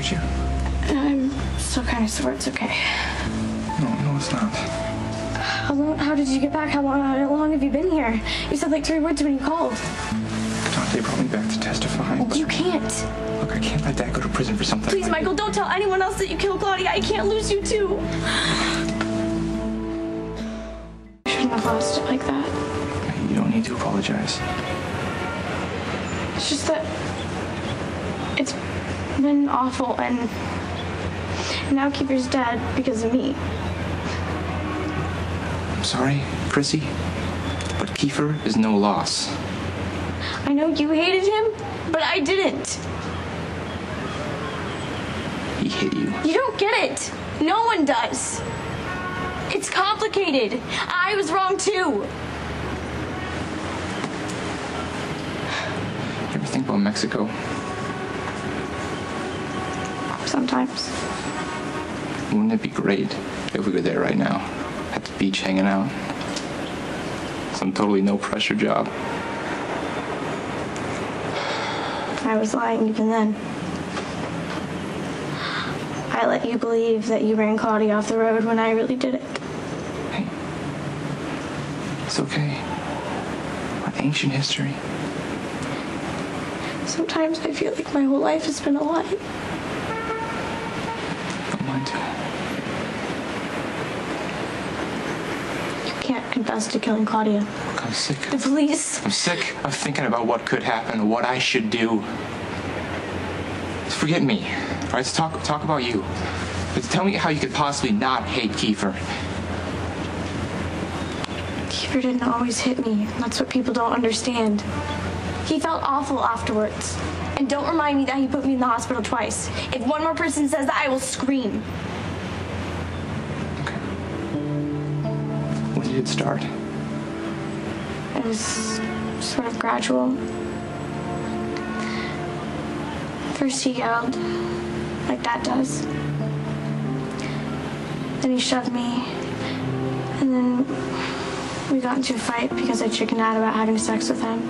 hurt you? I'm still kind of sore. It's okay. No, it's not. How did you get back? How long have you been here? You said like 3 words when you called. Dante brought me back to testify. You can't. Look, I can't let Dad go to prison for something. Please, Michael, don't tell anyone else that you killed Claudia. I can't lose you too. I shouldn't have lost it like that. You don't need to apologize. It's just that it's been awful, and now Kiefer's dead because of me. I'm sorry, Chrissy, but Kiefer is no loss. I know you hated him, but I didn't. He hit you. You don't get it. No one does. It's complicated. I was wrong too. You ever think about Mexico? Sometimes. Wouldn't it be great if we were there right now, at the beach hanging out? Some totally no pressure job. I was lying even then. I let you believe that you ran Claudia off the road when I really did it. Hey, it's okay. What ancient history. Sometimes I feel like my whole life has been a lie. Don't mind too. You can't confess to killing Claudia. Look, I'm sick. The police. I'm sick of thinking about what could happen, what I should do. Forget me. All right, let's talk about you. Let's tell me how you could possibly not hate Kiefer. Kiefer didn't always hit me. That's what people don't understand. He felt awful afterwards. And don't remind me that he put me in the hospital twice. If one more person says that, I will scream. Okay. When did it start? It was sort of gradual. First he yelled, like Dad does. Then he shoved me. And then we got into a fight because I chickened out about having sex with him.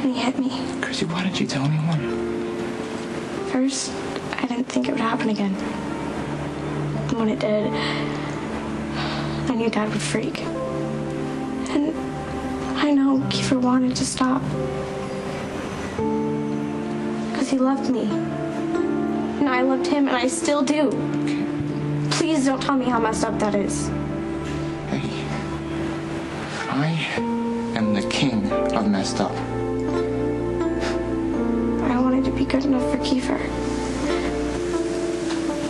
And he hit me. Chrissy, why didn't you tell anyone? First, I didn't think it would happen again. And when it did, I knew Dad would freak. And I know Kiefer wanted to stop. Because he loved me. And I loved him, and I still do. Okay. Please don't tell me how messed up that is. Hey, I am the king of messed up. I wanted to be good enough for Kiefer.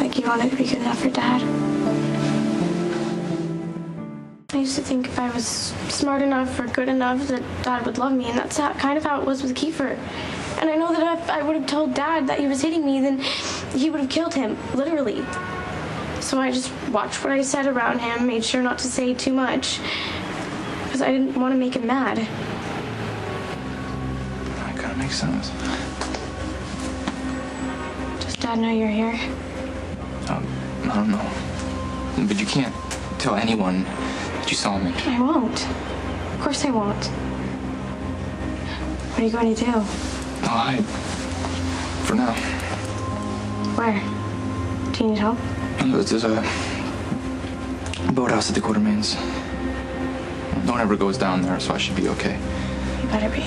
Like you wanted to be good enough for Dad. I used to think if I was smart enough or good enough that Dad would love me, and that's kind of how it was with Kiefer. And I know that if I would have told Dad that he was hitting me, then he would have killed him, literally. So I just watched what I said around him, made sure not to say too much, because I didn't want to make him mad. That kind of makes sense. Does Dad know you're here? I don't know. But you can't tell anyone that you saw me. I won't. Of course I won't. What are you going to do? I'll hide. For now. Where? Do you need help? There's a boathouse at the Quartermains. No one ever goes down there, so I should be okay. You better be.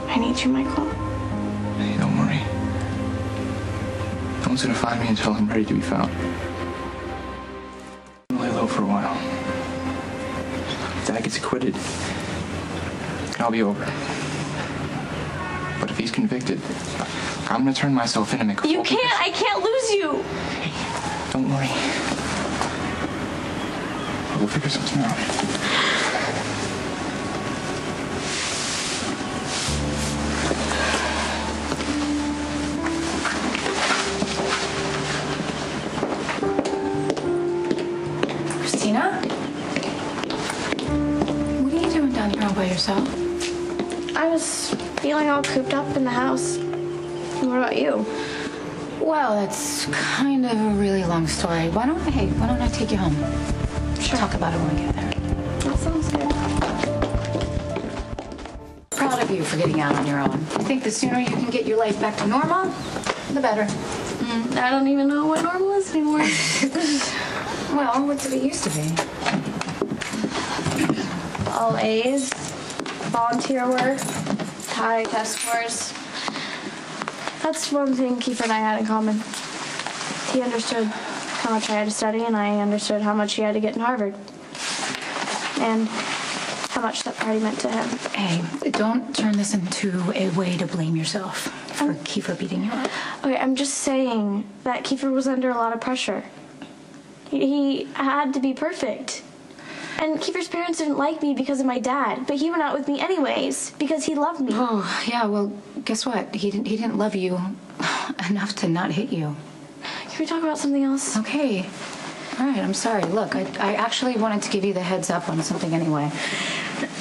I need you, Michael. Hey, don't worry. No one's gonna find me until I'm ready to be found. I'll lay low for a while. If Dad gets acquitted, I'll be over. But if he's convicted, I'm gonna turn myself in and make a You can't! I can't lose you! Hey, don't worry. We'll figure something out. Kristina? What are you doing down here all by yourself? I was feeling all cooped up in the house. What about you? Well, that's kind of a really long story. Why don't I take you home? Sure. Talk about it when we get there. That sounds good. Proud of you for getting out on your own. I think the sooner you can get your life back to normal, the better. I don't even know what normal is anymore. Well, what did it used to be? All A's, volunteer work, high test scores. That's one thing Kiefer and I had in common. He understood how much I had to study, and I understood how much he had to get in Harvard. And how much that party meant to him. Hey, don't turn this into a way to blame yourself for Kiefer beating you up. Okay, I'm just saying that Kiefer was under a lot of pressure. He had to be perfect. And Kiefer's parents didn't like me because of my dad, but he went out with me anyways because he loved me. Oh, yeah, well, guess what? He didn't love you enough to not hit you. Can we talk about something else? Okay. All right, I'm sorry. Look, I actually wanted to give you the heads up on something anyway.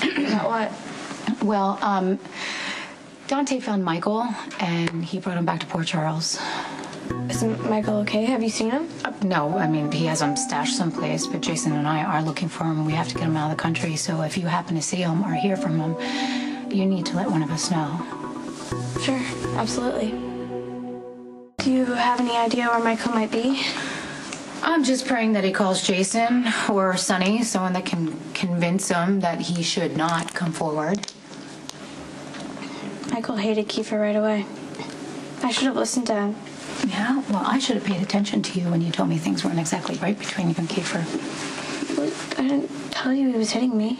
About what? Well, Dante found Michael, and he brought him back to Port Charles. Isn't Michael okay? Have you seen him? No, I mean, he has him stashed someplace, but Jason and I are looking for him. We have to get him out of the country, so if you happen to see him or hear from him, you need to let one of us know. Sure, absolutely. Do you have any idea where Michael might be? I'm just praying that he calls Jason or Sonny, someone that can convince him that he should not come forward. Michael hated Kiefer right away. I should have listened to him. Yeah, well, I should have paid attention to you when you told me things weren't exactly right between you and Kiefer. Well, I didn't tell you he was hitting me.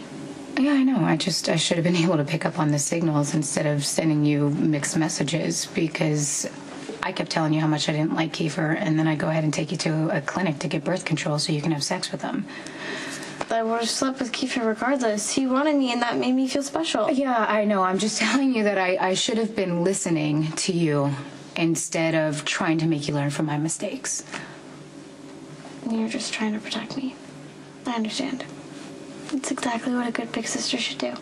Yeah, I know. I should have been able to pick up on the signals instead of sending you mixed messages because I kept telling you how much I didn't like Kiefer, and then I go ahead and take you to a clinic to get birth control so you can have sex with him. I would have slept with Kiefer regardless. He wanted me, and that made me feel special. Yeah, I know. I'm just telling you that I should have been listening to you instead of trying to make you learn from my mistakes. You're just trying to protect me. I understand. It's exactly what a good big sister should do.